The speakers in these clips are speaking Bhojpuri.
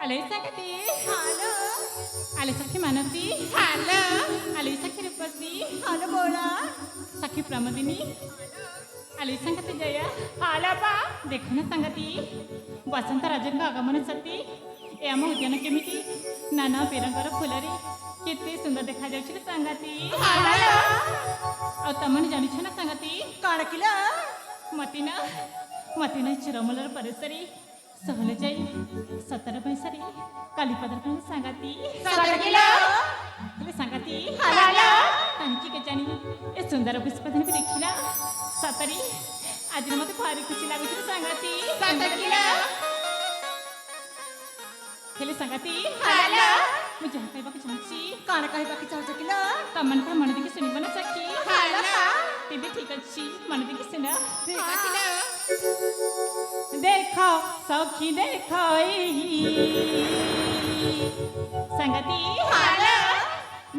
Alay Sakati, Hello. Alay Sakhi Manasi, Hello. Alay Sakhi Rupati, Hello, बोला. Sakhi Pramadini, Alay Sakati Jaya, Hala ba? देखो ना संगति वसंत राजंग आगमन सती ए आम उद्यान केमिति नाना बेरंगर फुलरी केते सुंदर देखा जाउछि रे संगति Hello. आ तमन जानि छ ना संगति कौन किला? मतिना चिरमलर परेसरी सहल जाई 17 पैसरी कालीपदर कन संगति सतर किला. ले संगति Hello. कांची के जानी ए सुंदर पुष्पधन के देखिला सतरी आज मते भारी खुशी लागुछि रे संगति सतर किला. हेले संगति Hello. मु जहाँ कहबा के चाहछि कौन कहीं बाकी चाहते किला? तमन का मन देखि सुनिबा ना सकी Hello. तेबे ठीक अछि मन देखि सुना ठीक है किला. देखो सखी देखो संगति Hello.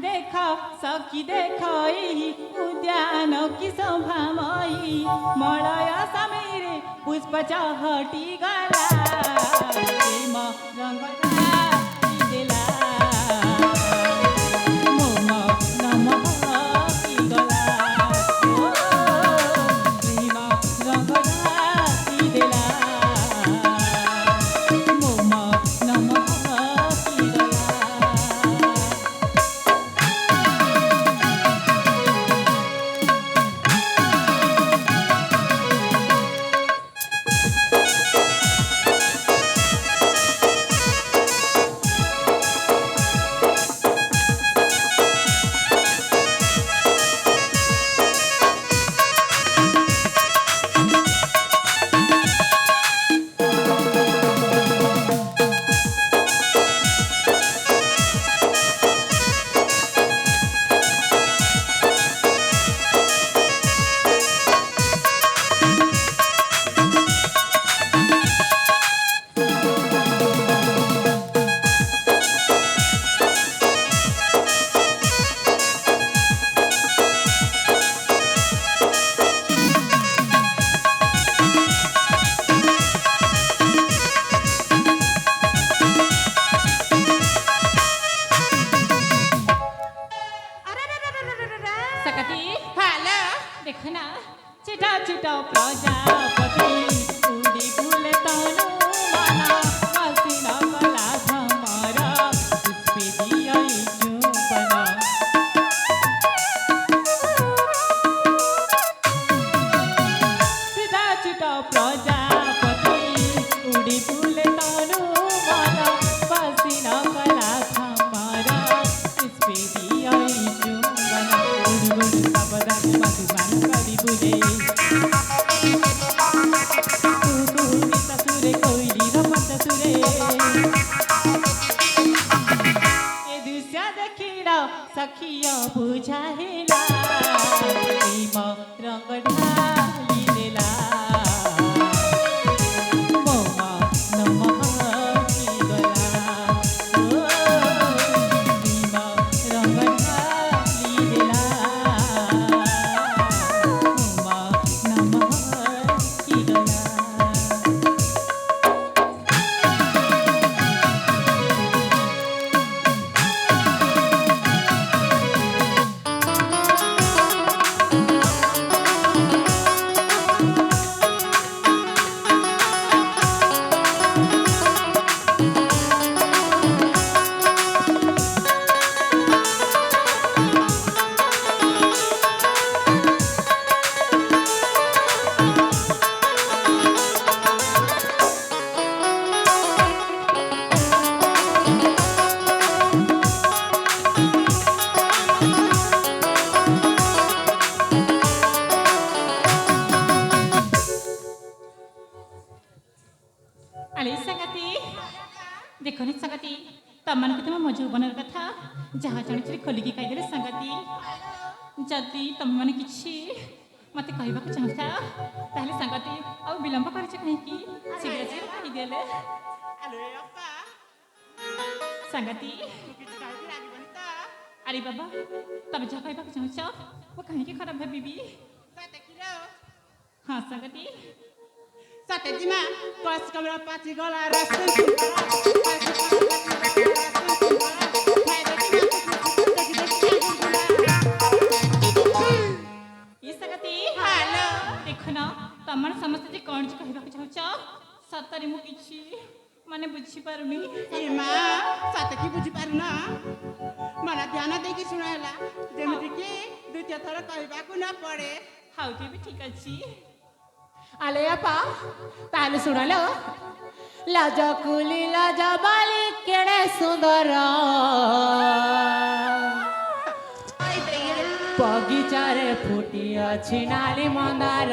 देखो सखी देखो उद्यान की शोभामयी मलय समीरे पुष्प चहटी गला प्रेम रंग देला मोम नमः की गला ओ प्रेम रंग देला मोम नमः की गला सकती Hello. देखना चिटा चिटा प्रजापति उड़ी फूले तनु मना वासिना कला हमारा पुष्पे दिया चुपना चिटा चिटा प्रजापति उड़ी फूले तनु मना वासिना कला हमारा पुष्पे दिया चुपना गुरु गुरु सबदा मधुबन करी बुले ससुरे कोइली रमत सुरे ए दृश्य देखिला सखिया बुझाहिला प्रेम रंग ढाली देला मोम नमः की गला ओ प्रेम रंग ढाली देला मोम नमः की गला अले संगति देखो नि संगति तमन के तुम मजुबनर कथा जहाँ जानी खोलिकी कहीदेले संगति जदि तुम मैंने किसी मत कहवाक चाहता ताहले संगति आ विलंब कर कहीं शीघ्र शीघ्र कहीदेले Hello, apa? संगति Kita kali lagi bentar. अरे बाबा तब जहाँ कहवाक चाहता वो कहीं की खराब है बीबी Satu kilo. हाँ संगति Sate di ma, kos kamera pati gola rasun kumbara. ये संगति Hello. देखो ना तमन समस्त जे कोन जे कहबा के चाहछ सतरे मु किछि माने बुझी पारुनी ए ମା ସତେ କି ବୁଝିପାରୁ ନା ମନ ଧ୍ୟାନ ଦେଇକି ଶୁଣ ହେଲା ଯେମିତି କି ଦ୍ୱିତୀୟ ଥର କହିବାକୁ ନ ପଡ଼େ हाउ ते भी ठीक अछि আলে আপা তাহলে শুনালো লাজ কুলি লাজ বালি কেড়ে সুন্দর বগিচারে ফুটি ଅଛି নালি মন্দার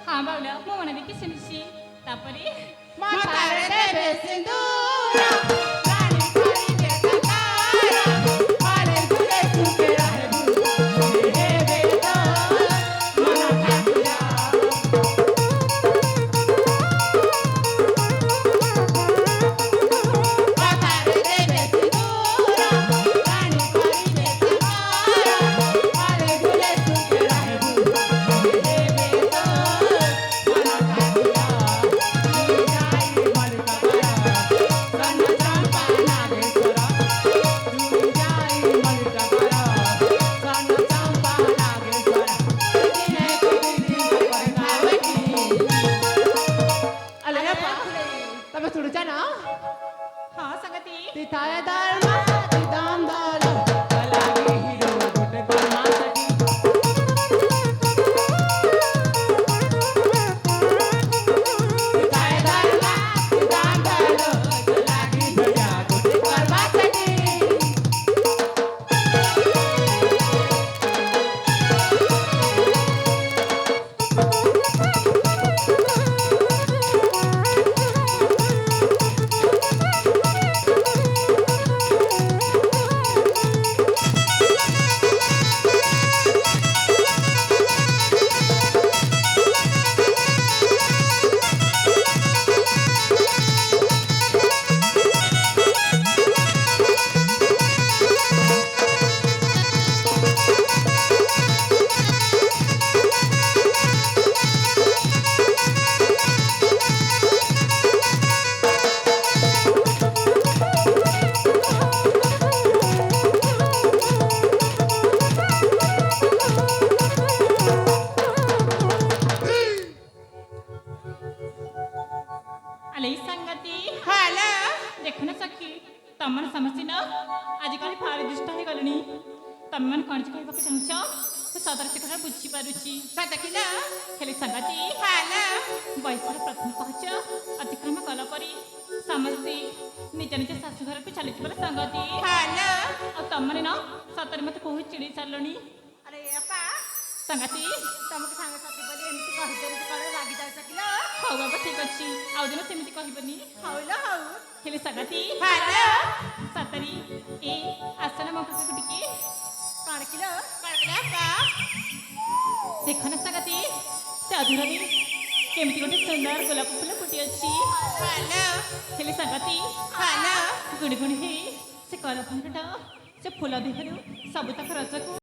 हां बावला मो मने देखि सुनिछि तापरे ମାତାରେ ଦେବେ ସିନ୍ଦୁର ରାଣୀ କରିବେ କକାର আলে ঘুরে সুখে রাহে হেবে তো মন ঠাকুরা ମାତାରେ ଦେବେ ସିନ୍ଦୁର ରାଣୀ କରିବେ କକାର আলে ঘুরে সুখে রাহে হেবে তো মন ঠাকুরা যাই মলিকা করা সন্ন চম্পা নাগেশ্বর তুমি যাই মলিকা করা সন্ন চম্পা নাগেশ্বর দিনে দিন করে গাওটি আলে আপা তুমি শুনছ না हां संगति तिथाय धर्म तिदाम दाल कलागी हिरो गुटे कर्मासाठी तिथाय धर्म तिदाम दाल कलागी भड्या गुटे कर्मासाठी ଆଲେ ସାଙ୍ଗତି ହ୍ୟାଲୋ ଦେଖୁନ ସଖୀ ତମମାନେ ସମସ୍ତେ ନା ଆଜିକାଲି ଭାରି ଦୁଷ୍ଟ ହେଇଗଲେଣି ତମେମାନେ କ'ଣ ଯେ କହିବାକୁ ଚାହୁଁଛ ମୁଁ ସଦର ସେ କଥା ବୁଝିପାରୁଛି ସତ କିଲୋ ହେଲେ ସାଙ୍ଗତି ହ୍ୟାଲୋ ବୟସର ପ୍ରଥମ ପହଞ୍ଚ ଅତିକ୍ରମ କଲା ପରେ ସମସ୍ତେ ନିଜ ନିଜ ଶାଶୁଘରକୁ ଚାଲିଯିବାର ସାଙ୍ଗତି ହ୍ୟାଲୋ ଆଉ ତମମାନେ ନା ସତରେ ମୋତେ ବହୁତ ଚିଡ଼ି ସାରିଲଣି ଆରେ ଆପା ସାଙ୍ଗତି ତମକୁ ସାଙ୍ଗସାଥି ବୋଲି ଏମିତି କହିଦେଲି ଯେ କଣ ରାଗି ଯାଉଛ କିଲୋ? ହଉ ବାବା ଠିକ୍ ଅଛି ଆଉ ଦିନ ସେମିତି କହିବନି ହଉଲୋ ହଉ। ହେଲେ ସାଙ୍ଗତି ହ୍ୟାଲୋ ସତରୀ ଏ ଆସନ ମୋ ପାଖକୁ ଟିକେ କଣ କିଲୋ? କଣ କିଲୋ ଆପା ଦେଖ ନା ସାଙ୍ଗତି ଚାଦରରେ କେମିତି ଗୋଟେ ସୁନ୍ଦର ଗୋଲାପ ଫୁଲ ଫୁଟି ଅଛି ହ୍ୟାଲୋ ହେଲେ ସାଙ୍ଗତି ହ୍ୟାଲୋ ଗୁଣି ଗୁଣି ହେଇ ସେ କଳା ଫୁଲଟା ସେ ଫୁଲ ଦେହରୁ ସବୁତକ ରସକୁ